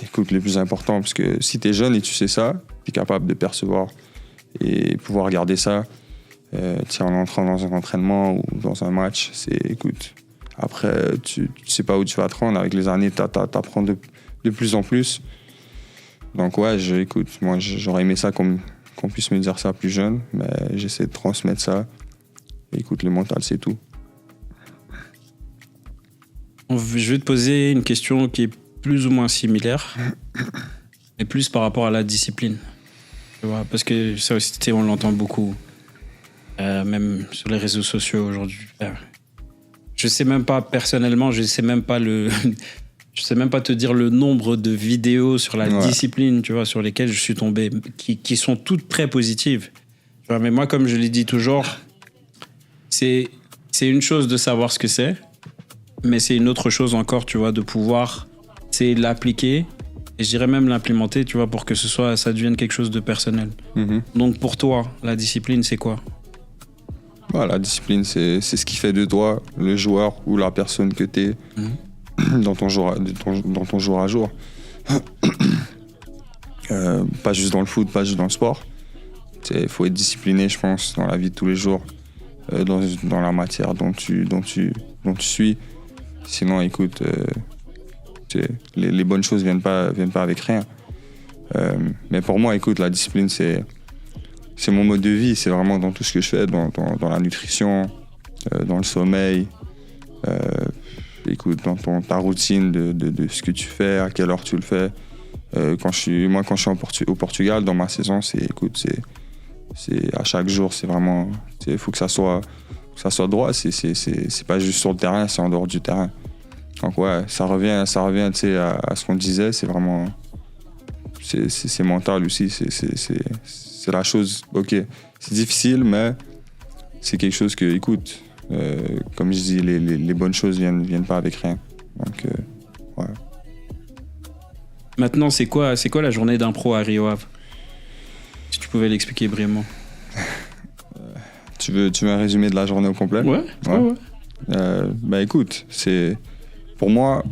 Écoute, le plus important, parce que si t'es jeune et tu sais ça, t'es capable de percevoir et pouvoir garder ça en entrant dans un entraînement ou dans un match, écoute, après, tu sais pas où tu vas te rendre. Avec les années, t'apprends de plus en plus. Donc ouais, écoute, moi, j'aurais aimé ça qu'on puisse me dire ça plus jeune, mais j'essaie de transmettre ça. Et écoute, le mental, c'est tout. Je vais te poser une question qui est plus ou moins similaire, mais plus par rapport à la discipline. Tu vois, parce que ça aussi, on l'entend beaucoup, même sur les réseaux sociaux aujourd'hui. Je sais même pas, personnellement, je sais même pas te dire le nombre de vidéos sur la discipline, tu vois, sur lesquelles je suis tombé, qui sont toutes très positives. Tu vois, mais moi, comme je l'ai dit toujours, c'est une chose de savoir ce que c'est, mais c'est une autre chose encore, tu vois, de pouvoir l'appliquer, et je dirais même l'implémenter, tu vois, pour que ça devienne quelque chose de personnel. Mm-hmm. Donc pour toi, la discipline, c'est quoi? La discipline, c'est ce qui fait de toi le joueur ou la personne que t'es dans ton jour à jour. Pas juste dans le foot, pas juste dans le sport. Il faut être discipliné, je pense, dans la vie de tous les jours, dans la matière dont tu suis. Sinon, écoute, les bonnes choses viennent pas avec rien. Mais pour moi, écoute, la discipline, c'est mon mode de vie. C'est vraiment dans tout ce que je fais, dans la nutrition, dans le sommeil. Écoute, dans ta routine de ce que tu fais, à quelle heure tu le fais. Quand je suis au Portugal, dans ma saison, c'est à chaque jour, c'est vraiment, il faut que ça soit droit. C'est pas juste sur le terrain, c'est en dehors du terrain. Donc ouais, ça revient à ce qu'on disait. C'est vraiment, c'est mental aussi. C'est la chose. Ok, c'est difficile, mais c'est quelque chose que, écoute. Comme je dis, les bonnes choses viennent pas avec rien. Donc, ouais. Maintenant, c'est quoi la journée d'un pro à Rio Ave? Si tu pouvais l'expliquer brièvement. Tu veux un résumé de la journée au complet? Ouais. Écoute, pour moi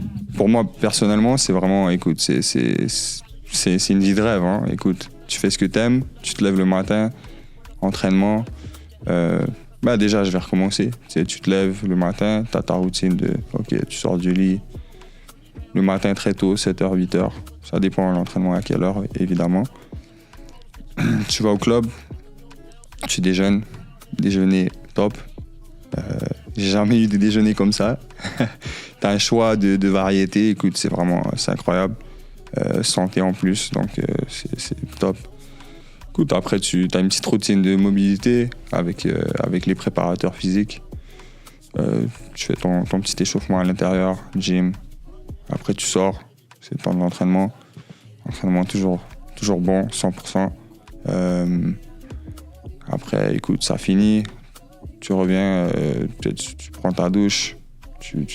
personnellement, c'est vraiment, écoute, c'est une vie de rêve. Hein. Écoute, tu fais ce que t'aimes, tu te lèves le matin, entraînement. Déjà, je vais recommencer. Tu te lèves le matin, tu as ta routine tu sors du lit le matin très tôt, 7h, 8h. Ça dépend de l'entraînement à quelle heure, évidemment. Tu vas au club, tu déjeunes, déjeuner top. J'ai jamais eu de déjeuner comme ça. Tu as un choix de variété, écoute, c'est incroyable. Santé en plus, donc c'est top. Écoute, après, tu as une petite routine de mobilité avec les préparateurs physiques. Tu fais ton petit échauffement à l'intérieur, gym. Après, tu sors, c'est le temps de l'entraînement. Entraînement toujours bon, 100%. Après, écoute, ça finit. Tu reviens, tu prends ta douche, tu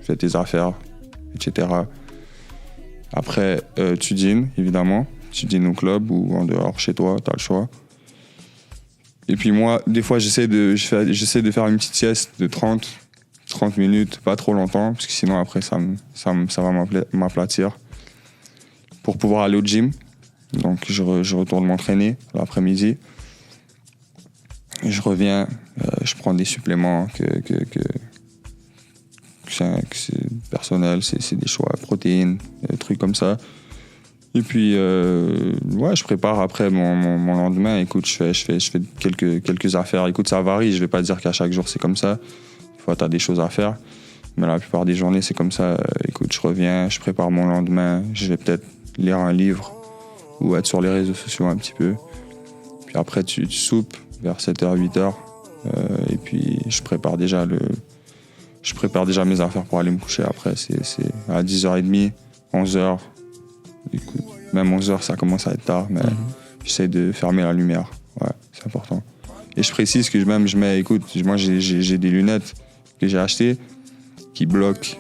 fais tes affaires, etc. Après, tu dînes, évidemment. tu dînes au club ou en dehors chez toi, tu as le choix. Et puis moi, des fois, j'essaie de faire une petite sieste de 30 minutes, pas trop longtemps, parce que sinon après ça va m'aplatir. Pour pouvoir aller au gym, donc je retourne m'entraîner l'après-midi. Je reviens, je prends des suppléments que c'est personnel, c'est des choix, protéines, des trucs comme ça. Et puis, je prépare après mon lendemain. Écoute, je fais quelques affaires. Écoute, ça varie. Je vais pas dire qu'à chaque jour, c'est comme ça. Des fois, tu as des choses à faire. Mais la plupart des journées, c'est comme ça. Écoute, je reviens, je prépare mon lendemain. Je vais peut-être lire un livre ou être sur les réseaux sociaux un petit peu. Puis après, tu soupes vers 7h, 8h. Et puis, je prépare déjà mes affaires pour aller me coucher. Après, c'est à 10h30, 11h. Écoute, même 11h, ça commence à être tard, mais j'essaie de fermer la lumière. Ouais, c'est important. Et je précise que je mets, écoute, moi j'ai des lunettes que j'ai achetées qui bloquent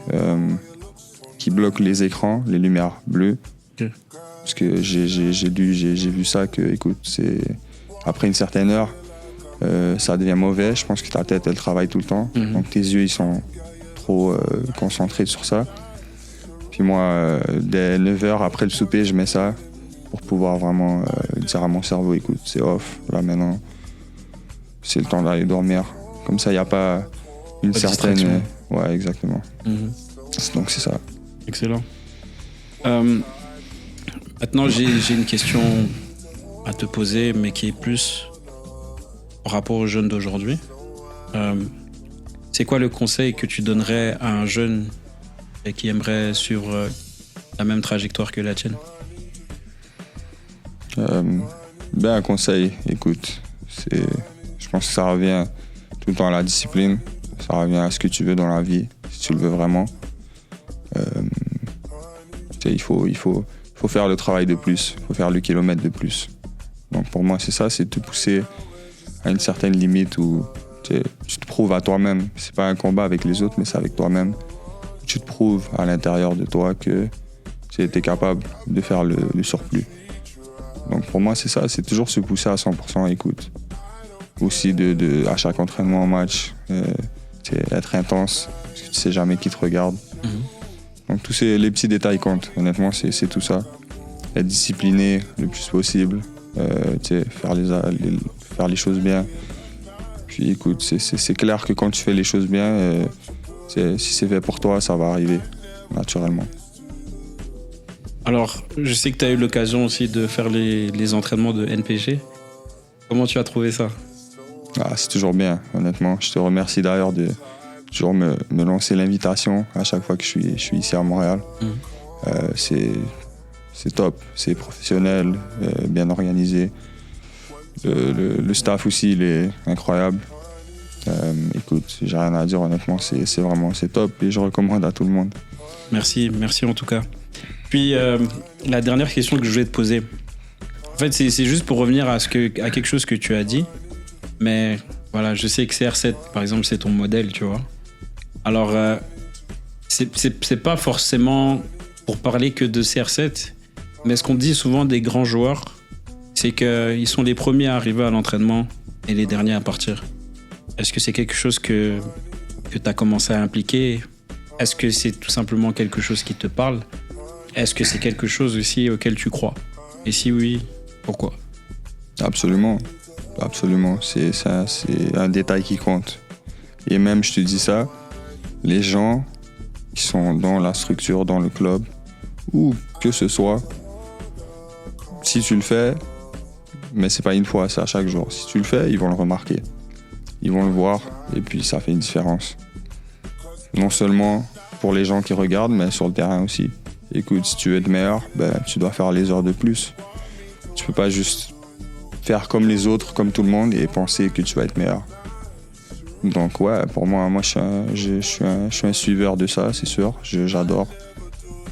les écrans, les lumières bleues. Okay. Parce que j'ai vu ça que, écoute, c'est après une certaine heure, ça devient mauvais. Je pense que ta tête, elle travaille tout le temps. Donc tes yeux, ils sont trop concentrés sur ça. Puis moi, dès 9h, après le souper, je mets ça pour pouvoir vraiment dire à mon cerveau, écoute, c'est off, là maintenant, c'est le temps d'aller dormir. Comme ça, il n'y a pas une certaine... Ouais, exactement. Donc c'est ça. Excellent. Maintenant, j'ai une question à te poser, mais qui est plus par rapport aux jeunes d'aujourd'hui. C'est quoi le conseil que tu donnerais à un jeune et qui aimerait suivre la même trajectoire que la tienne? Un conseil, écoute, je pense que ça revient tout le temps à la discipline, ça revient à ce que tu veux dans la vie, si tu le veux vraiment. Il faut faire le travail de plus, il faut faire le kilomètre de plus. Donc pour moi, c'est ça, c'est te pousser à une certaine limite où tu te prouves à toi-même. C'est pas un combat avec les autres, mais c'est avec toi-même. Tu te prouves à l'intérieur de toi que tu es capable de faire le surplus. Donc pour moi, c'est ça, c'est toujours se pousser à 100%, écoute. Aussi à chaque entraînement en match, être intense, parce que tu sais jamais qui te regarde. Donc tous les petits détails comptent, honnêtement, c'est tout ça. Être discipliné le plus possible, faire les choses bien. Puis écoute, c'est clair que quand tu fais les choses bien, si c'est fait pour toi, ça va arriver naturellement. Alors, je sais que tu as eu l'occasion aussi de faire les entraînements de NPG. Comment tu as trouvé ça? C'est toujours bien, honnêtement. Je te remercie d'ailleurs de toujours me lancer l'invitation à chaque fois que je suis ici à Montréal. C'est top, c'est professionnel, bien organisé. Le staff aussi, il est incroyable. Écoute, j'ai rien à dire, honnêtement, c'est top et je recommande à tout le monde. Merci en tout cas. Puis, la dernière question que je voulais te poser, en fait, c'est juste pour revenir à quelque chose que tu as dit, mais voilà, je sais que CR7, par exemple, c'est ton modèle, tu vois. Alors, c'est pas forcément pour parler que de CR7, mais ce qu'on dit souvent des grands joueurs, c'est qu'ils sont les premiers à arriver à l'entraînement et les derniers à partir. Est-ce que c'est quelque chose que tu as commencé à impliquer? Est-ce que c'est tout simplement quelque chose qui te parle? Est-ce que c'est quelque chose aussi auquel tu crois? Et si oui, pourquoi? Absolument. C'est un détail qui compte. Et même, je te dis ça, les gens qui sont dans la structure, dans le club, ou que ce soit, si tu le fais, mais c'est pas une fois, c'est à chaque jour. Si tu le fais, ils vont le remarquer. Ils vont le voir, et puis ça fait une différence. Non seulement pour les gens qui regardent, mais sur le terrain aussi. Écoute, si tu veux être meilleur, tu dois faire les heures de plus. Tu peux pas juste faire comme les autres, comme tout le monde, et penser que tu vas être meilleur. Donc ouais, pour moi je suis un suiveur de ça, c'est sûr. J'adore.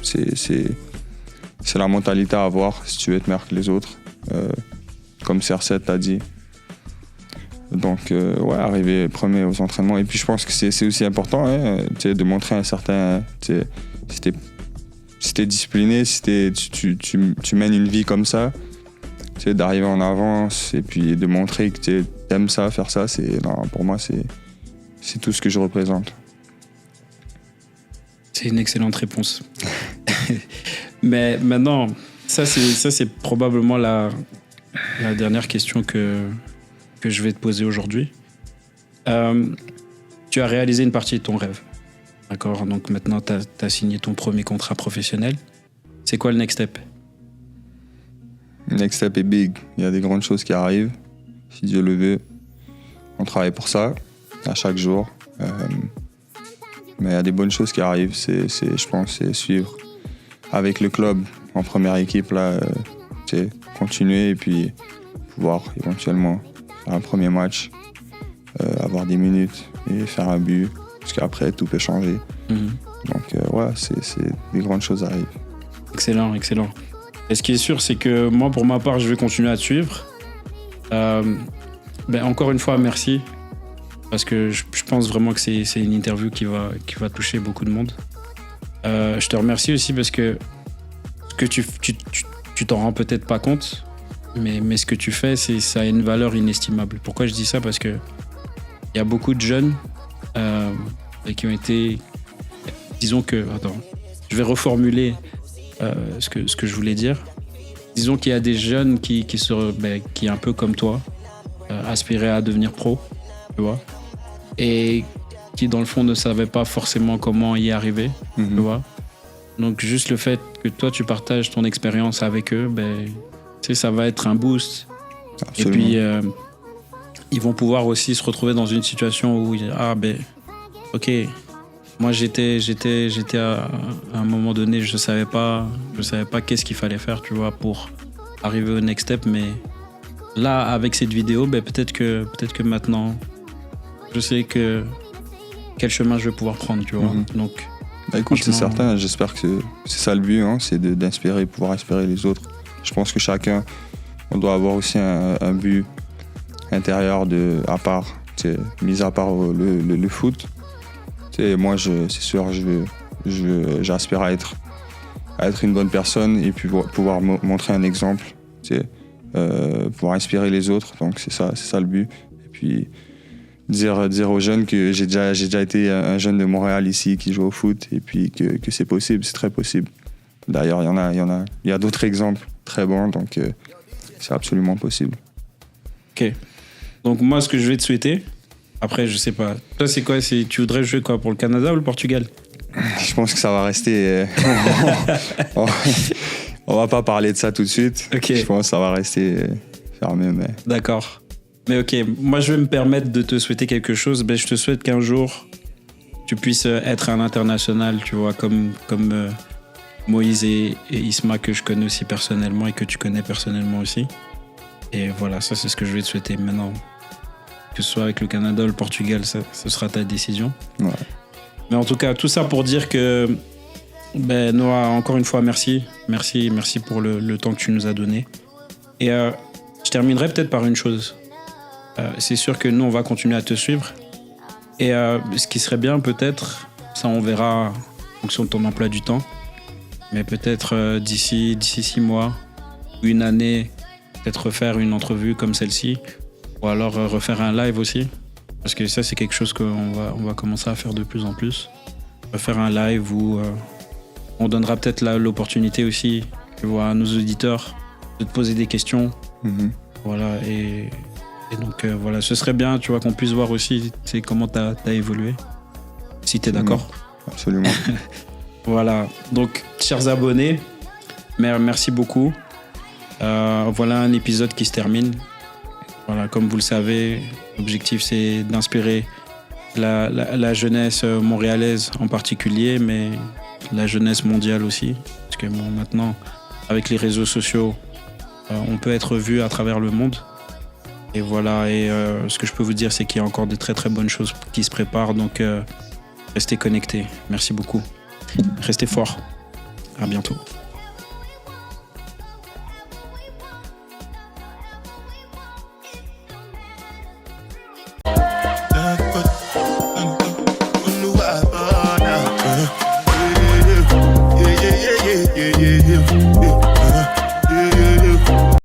C'est la mentalité à avoir si tu veux être meilleur que les autres. Comme CR7 t'a dit. Donc arriver premier aux entraînements. Et puis je pense que c'est aussi important de montrer un certain... Si t'es discipliné, si tu mènes une vie comme ça, tu sais, d'arriver en avance et puis de montrer que tu aimes ça, faire ça, pour moi, c'est tout ce que je représente. C'est une excellente réponse. Mais maintenant, ça c'est probablement la dernière question que je vais te poser aujourd'hui. Tu as réalisé une partie de ton rêve. D'accord, donc maintenant tu as signé ton premier contrat professionnel. C'est quoi le next step? Le next step est big. Il y a des grandes choses qui arrivent. Si Dieu le veut, on travaille pour ça à chaque jour. Mais il y a des bonnes choses qui arrivent. Je pense c'est suivre avec le club en première équipe, là, continuer et puis pouvoir éventuellement faire un premier match, avoir des minutes et faire un but. Parce qu'après, tout peut changer. Donc, ouais, c'est des grandes choses arrivent. Excellent, excellent. Et ce qui est sûr, c'est que moi, pour ma part, je vais continuer à te suivre. Encore une fois, merci. Parce que je pense vraiment que c'est une interview qui va toucher beaucoup de monde. Je te remercie aussi parce que tu t'en rends peut-être pas compte, mais ce que tu fais, ça a une valeur inestimable. Pourquoi je dis ça? Parce que il y a beaucoup de jeunes qui ont été... Disons que... Attends, je vais reformuler ce que je voulais dire. Disons qu'il y a des jeunes qui un peu comme toi, aspiraient à devenir pro, tu vois, et qui, dans le fond, ne savaient pas forcément comment y arriver, tu vois. Donc, juste le fait que toi, tu partages ton expérience avec eux, ça va être un boost. Absolument. Et puis, ils vont pouvoir aussi se retrouver dans une situation où, ok, moi, j'étais à un moment donné, je savais pas qu'est-ce qu'il fallait faire, tu vois, pour arriver au next step. Mais là, avec cette vidéo, peut-être que maintenant, je sais quel chemin je vais pouvoir prendre, tu vois. Donc, écoute, c'est certain, j'espère que c'est ça le but, hein, c'est d'inspirer, pouvoir inspirer les autres. Je pense que chacun, on doit avoir aussi un but intérieur mis à part le foot. Moi, c'est sûr, j'aspire à être une bonne personne et puis pouvoir montrer un exemple, pouvoir inspirer les autres. Donc c'est ça le but. Et puis dire aux jeunes que j'ai déjà été un jeune de Montréal ici qui joue au foot et puis que c'est possible, c'est très possible. D'ailleurs, il y a d'autres exemples très bons, donc c'est absolument possible. Ok. Donc moi, ce que je vais te souhaiter, après, je sais pas. Toi, c'est quoi? Tu voudrais jouer quoi, pour le Canada ou le Portugal? Je pense que ça va rester... on va pas parler de ça tout de suite. Okay. Je pense que ça va rester fermé. Mais... D'accord. Mais ok, moi, je vais me permettre de te souhaiter quelque chose. Je te souhaite qu'un jour, tu puisses être un international, tu vois, comme Moïse et Isma, que je connais aussi personnellement et que tu connais personnellement aussi. Et voilà, ça, c'est ce que je vais te souhaiter maintenant. Que ce soit avec le Canada ou le Portugal, ce sera ta décision. Ouais. Mais en tout cas, tout ça pour dire que Noah, encore une fois, merci. Merci pour le temps que tu nous as donné. Et je terminerai peut-être par une chose. C'est sûr que nous, on va continuer à te suivre. Et ce qui serait bien, peut-être, ça on verra en fonction de ton emploi du temps, mais peut-être d'ici 6 mois ou une année, peut-être refaire une entrevue comme celle-ci, ou alors refaire un live aussi, parce que ça, c'est quelque chose qu'on va commencer à faire de plus en plus. Refaire un live où on donnera peut-être l'opportunité aussi, tu vois, à nos auditeurs de te poser des questions. Voilà, et donc voilà, ce serait bien, tu vois, qu'on puisse voir aussi comment t'as évolué, si t'es d'accord. Absolument. Voilà, donc chers abonnés, merci beaucoup. Voilà un épisode qui se termine. Voilà, comme vous le savez, l'objectif c'est d'inspirer la jeunesse montréalaise en particulier, mais la jeunesse mondiale aussi. Parce que maintenant, avec les réseaux sociaux, on peut être vu à travers le monde. Et voilà, et ce que je peux vous dire, c'est qu'il y a encore de très très bonnes choses qui se préparent. Donc restez connectés. Merci beaucoup. Restez forts. À bientôt.